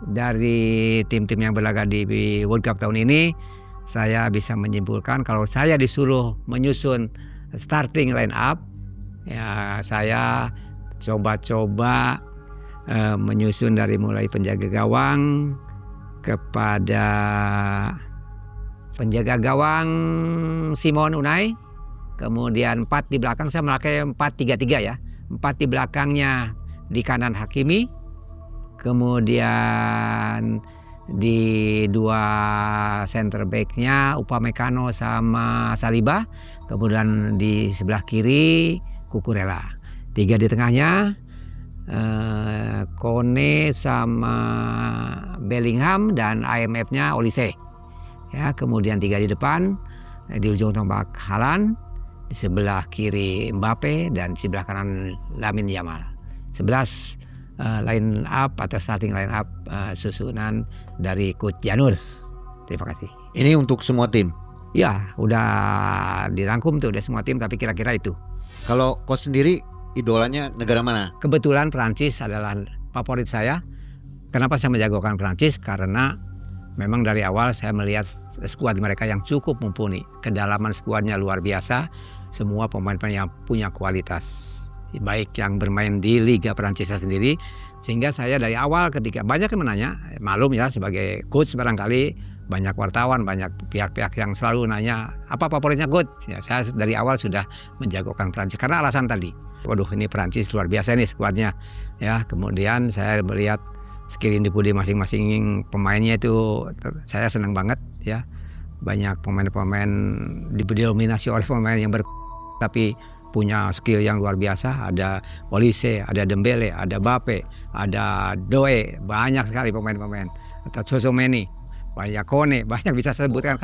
Dari tim-tim yang berlaga di World Cup tahun ini, saya bisa menyimpulkan kalau saya disuruh menyusun starting line up, ya saya coba-coba menyusun dari mulai penjaga gawang kepada penjaga gawang Simon Unai, kemudian 4 di belakang, saya memakai 4-3-3 ya, 4 di belakangnya di kanan Hakimi, kemudian di 2 center back-nya Upamecano sama Saliba, kemudian di sebelah kiri Cucurella, 3 di tengahnya Kone sama Bellingham dan IMF-nya Olise, ya, kemudian 3 di depan, di ujung tombak Haaland, di sebelah kiri Mbappe, dan di sebelah kanan Lamine Yamal. 11 line up atau starting line up susunan dari Coach Janur. Terima kasih. Ini untuk semua tim. Ya, udah dirangkum tuh, udah semua tim, tapi kira-kira itu. Kalau coach sendiri idolanya negara mana? Kebetulan Prancis adalah favorit saya. Kenapa saya menjagokan Prancis? Karena memang dari awal saya melihat skuad mereka yang cukup mumpuni. Kedalaman skuadnya luar biasa. Semua pemain-pemain yang punya kualitas, baik yang bermain di Liga Prancis sendiri, sehingga saya dari awal ketika banyak yang menanya, malum ya sebagai coach barangkali banyak wartawan, banyak pihak-pihak yang selalu nanya apa favoritnya coach, ya saya dari awal sudah menjagokan Prancis karena alasan tadi. Waduh, ini Prancis luar biasa nih skuadnya, ya. Kemudian saya melihat skill individu masing-masing pemainnya itu saya senang banget, ya. Banyak pemain-pemain didominasi oleh pemain yang tapi punya skill yang luar biasa. Ada Olise, ada Dembele, ada Mbappe, ada Doe, banyak sekali pemain-pemain. Ada Tchouaméni, banyak Kone, banyak bisa saya sebutkan.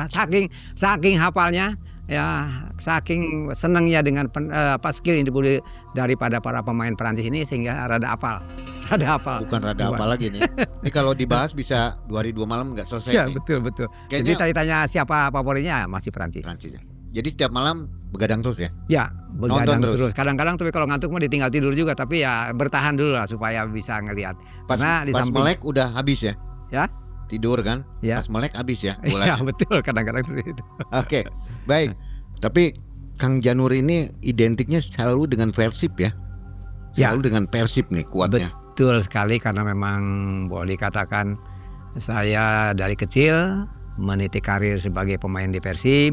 Saking hafalnya, ya, saking senangnya dengan skill individu daripada para pemain Prancis ini sehingga rada hafal. Bukan rada hafal lagi nih. Ini kalau dibahas bisa 2 hari 2 malam nggak selesai. Ya, nih. betul. Kayaknya Jadi tadi tanya siapa favoritnya, masih Prancis. Prancis. Jadi setiap malam begadang terus ya? Ya, begadang Nonton terus. Kadang-kadang tapi kalau ngantuk mah ditinggal tidur juga, tapi ya bertahan dulu lah supaya bisa ngelihat. Pas melek udah habis ya? Ya. Tidur kan? Ya. Pas melek habis ya Iya, bolanya. betul, kadang-kadang seperti itu. Oke, baik. Tapi Kang Janur ini identiknya selalu dengan Persib ya. Selalu dengan Persib nih kuatnya. Betul sekali, karena memang boleh dikatakan saya dari kecil meniti karir sebagai pemain di Persib,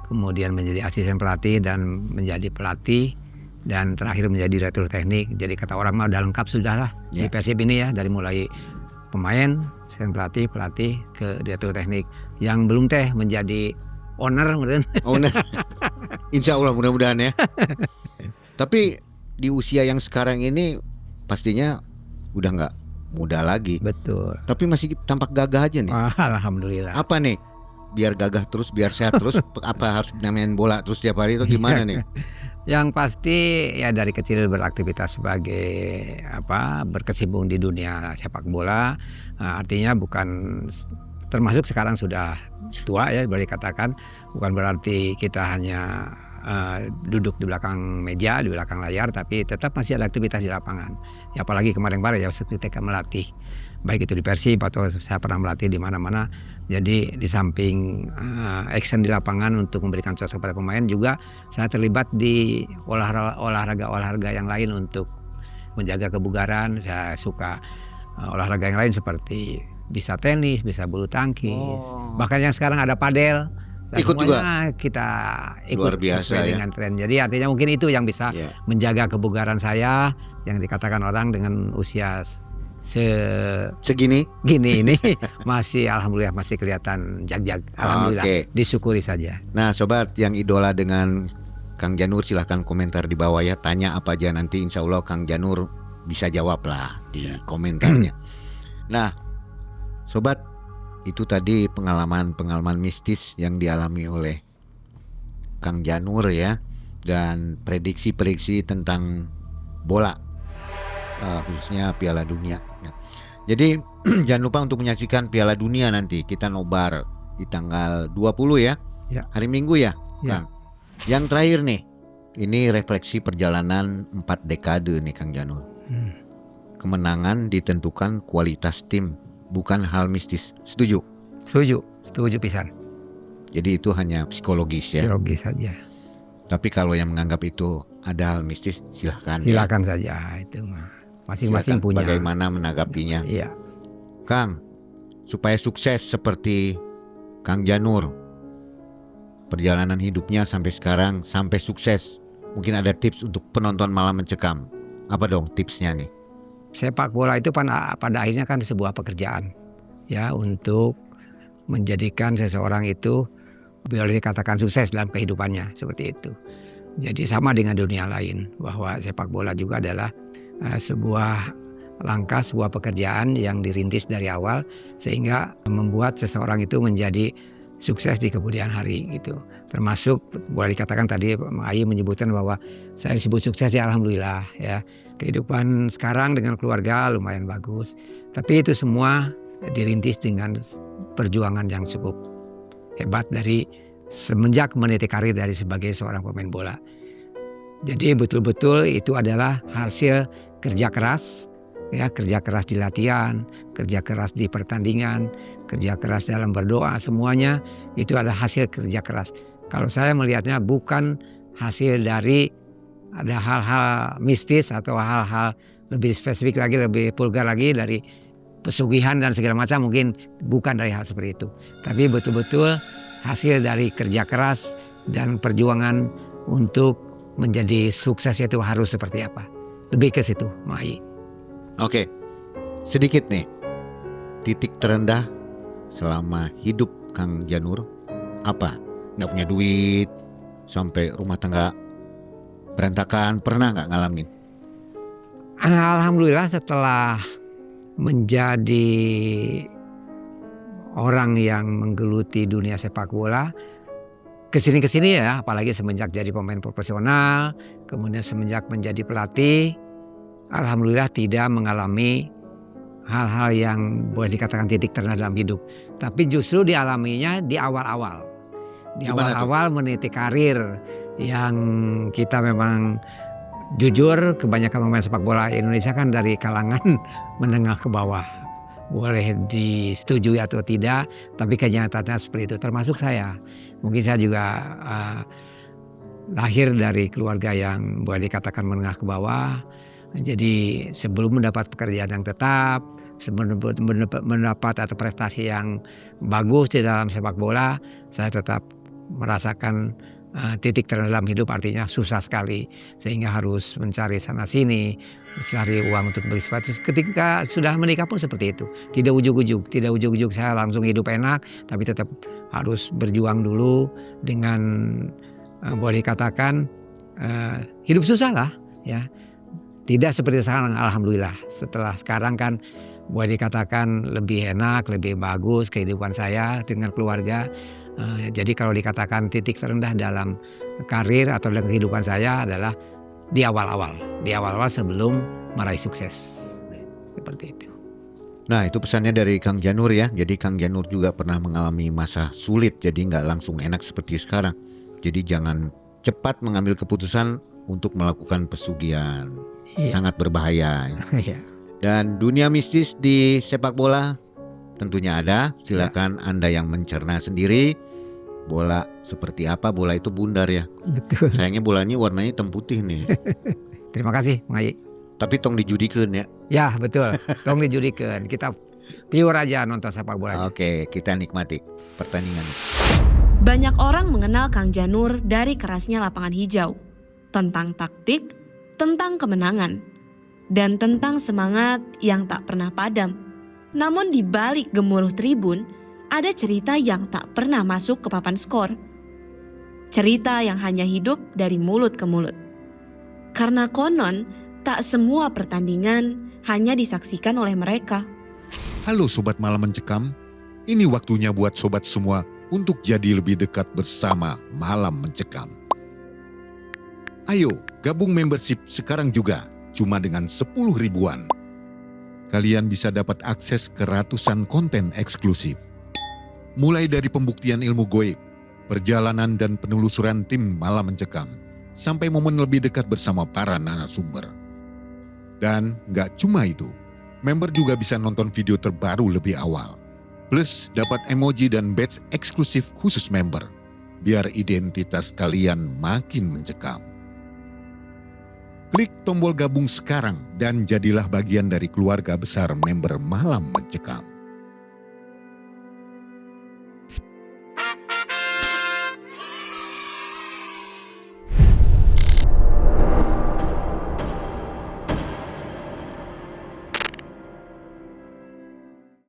kemudian menjadi asisten pelatih dan menjadi pelatih, dan terakhir menjadi direktur teknik. Jadi kata orang mah udah lengkap sudah lah di Persib ini ya, dari mulai pemain, asisten pelatih ke direktur teknik. Yang belum teh menjadi owner kemudian. Owner. Insya Allah mudah-mudahan ya. Tapi di usia yang sekarang ini pastinya udah nggak muda lagi. Betul. Tapi masih tampak gagah aja nih. Alhamdulillah. Apa nih? Biar gagah terus, biar sehat terus. Apa harus main bola terus tiap hari itu gimana nih? Yang pasti ya dari kecil beraktivitas sebagai berkecimpung di dunia sepak bola. Artinya bukan, termasuk sekarang sudah tua ya boleh dikatakan. Bukan berarti kita hanya duduk di belakang meja, di belakang layar, tapi tetap masih ada aktivitas di lapangan. Ya, apalagi kemarin-kemarin ya ketika melatih, baik itu di Persib atau saya pernah melatih di mana-mana. Jadi di samping action di lapangan untuk memberikan contoh kepada pemain, juga saya terlibat di olahraga yang lain untuk menjaga kebugaran. Saya suka olahraga yang lain seperti bisa tenis, bisa bulu tangkis, bahkan yang sekarang ada padel. Dan ikut juga kita ikut luar biasa ya dengan tren. Jadi artinya mungkin itu yang bisa menjaga kebugaran saya, yang dikatakan orang dengan usia segini ini masih alhamdulillah masih kelihatan jag-jag. Alhamdulillah. Disyukuri saja. Nah sobat yang idola dengan Kang Janur, silahkan komentar di bawah ya. Tanya apa aja, nanti insya Allah Kang Janur bisa jawab lah di komentarnya. Nah sobat, itu tadi pengalaman mistis yang dialami oleh Kang Janur ya, dan prediksi tentang bola, khususnya Piala Dunia ya. Jadi jangan lupa untuk menyaksikan Piala Dunia nanti, kita nobar di tanggal 20 ya, hari Minggu ya Kang. Yang terakhir nih, ini refleksi perjalanan 4 dekade nih Kang Janur. Kemenangan ditentukan kualitas tim, bukan hal mistis. Setuju? Setuju pisan. Jadi itu hanya psikologis ya. Psikologis saja. Tapi kalau yang menganggap itu ada hal mistis, silahkan saja, itu mah masing-masing punya bagaimana menanggapinya. Iya. Kang, supaya sukses seperti Kang Janur, perjalanan hidupnya sampai sekarang, sampai sukses, mungkin ada tips untuk penonton Malam Mencekam. Apa dong tipsnya nih? Sepak bola itu pada akhirnya kan sebuah pekerjaan ya, untuk menjadikan seseorang itu boleh dikatakan sukses dalam kehidupannya, seperti itu. Jadi sama dengan dunia lain, bahwa sepak bola juga adalah sebuah langkah, sebuah pekerjaan yang dirintis dari awal sehingga membuat seseorang itu menjadi sukses di kemudian hari gitu. Termasuk boleh dikatakan tadi Ayi menyebutkan bahwa saya disebut sukses ya, alhamdulillah ya. Kehidupan sekarang dengan keluarga lumayan bagus. Tapi itu semua dirintis dengan perjuangan yang cukup hebat dari semenjak meniti karir dari sebagai seorang pemain bola. Jadi betul-betul itu adalah hasil kerja keras ya, kerja keras di latihan, kerja keras di pertandingan, kerja keras dalam berdoa, semuanya itu adalah hasil kerja keras. Kalau saya melihatnya bukan hasil dari ada hal-hal mistis atau hal-hal lebih spesifik lagi, lebih vulgar lagi dari pesugihan dan segala macam, mungkin bukan dari hal seperti itu. Tapi betul-betul hasil dari kerja keras dan perjuangan untuk menjadi sukses itu harus seperti apa. Lebih ke situ, Mai. Oke, sedikit nih titik terendah selama hidup Kang Janur apa? Nggak punya duit sampai rumah tangga berantakan, pernah nggak ngalamin? Alhamdulillah setelah menjadi orang yang menggeluti dunia sepak bola kesini ya, apalagi semenjak jadi pemain profesional, kemudian semenjak menjadi pelatih, alhamdulillah tidak mengalami hal-hal yang boleh dikatakan titik terendah dalam hidup. Tapi justru dialaminya di awal-awal. Di awal-awal meniti karir yang kita memang jujur kebanyakan pemain sepak bola Indonesia kan dari kalangan menengah ke bawah. Boleh disetujui atau tidak, tapi kenyataannya seperti itu, termasuk saya. Mungkin saya juga lahir dari keluarga yang boleh dikatakan menengah ke bawah. Jadi sebelum mendapat pekerjaan yang tetap, sebelum mendapat atau prestasi yang bagus di dalam sepak bola, saya tetap merasakan titik terendah dalam hidup, artinya susah sekali, sehingga harus mencari sana sini, mencari uang untuk beli sepatu. Ketika sudah menikah pun seperti itu, tidak ujuk-ujuk saya langsung hidup enak, tapi tetap harus berjuang dulu dengan boleh dikatakan hidup susah lah ya. Tidak seperti sekarang, alhamdulillah. Setelah sekarang kan boleh dikatakan lebih enak, lebih bagus kehidupan saya dengan keluarga. Jadi kalau dikatakan titik terendah dalam karir atau dalam kehidupan saya adalah di awal-awal sebelum meraih sukses. Seperti itu. Nah, itu pesannya dari Kang Janur ya. Jadi Kang Janur juga pernah mengalami masa sulit, jadi nggak langsung enak seperti sekarang. Jadi jangan cepat mengambil keputusan untuk melakukan pesugihan. Sangat berbahaya. Dan dunia mistis di sepak bola tentunya ada. Silakan Anda yang mencerna sendiri. Bola seperti apa? Bola itu bundar ya. Betul. Sayangnya bolanya warnanya hitam putih nih. Terima kasih, Mang Haji. Tapi tong dijudikeun ya. Ya betul, tong dijudikeun. Kita pure aja nonton sepak bola. Oke, kita nikmati pertandingan. Banyak orang mengenal Kang Janur dari kerasnya lapangan hijau, tentang taktik, tentang kemenangan, dan tentang semangat yang tak pernah padam. Namun di balik gemuruh tribun, ada cerita yang tak pernah masuk ke papan skor. Cerita yang hanya hidup dari mulut ke mulut. Karena konon, tak semua pertandingan hanya disaksikan oleh mereka. Halo Sobat Malam Mencekam, ini waktunya buat sobat semua untuk jadi lebih dekat bersama Malam Mencekam. Ayo gabung membership sekarang juga, cuma dengan 10 ribuan. Kalian bisa dapat akses ke ratusan konten eksklusif. Mulai dari pembuktian ilmu goib, perjalanan dan penelusuran tim Malam Mencekam, sampai momen lebih dekat bersama para narasumber. Dan gak cuma itu, member juga bisa nonton video terbaru lebih awal. Plus dapat emoji dan badge eksklusif khusus member, biar identitas kalian makin mencekam. Klik tombol gabung sekarang dan jadilah bagian dari keluarga besar member Malam Mencekam.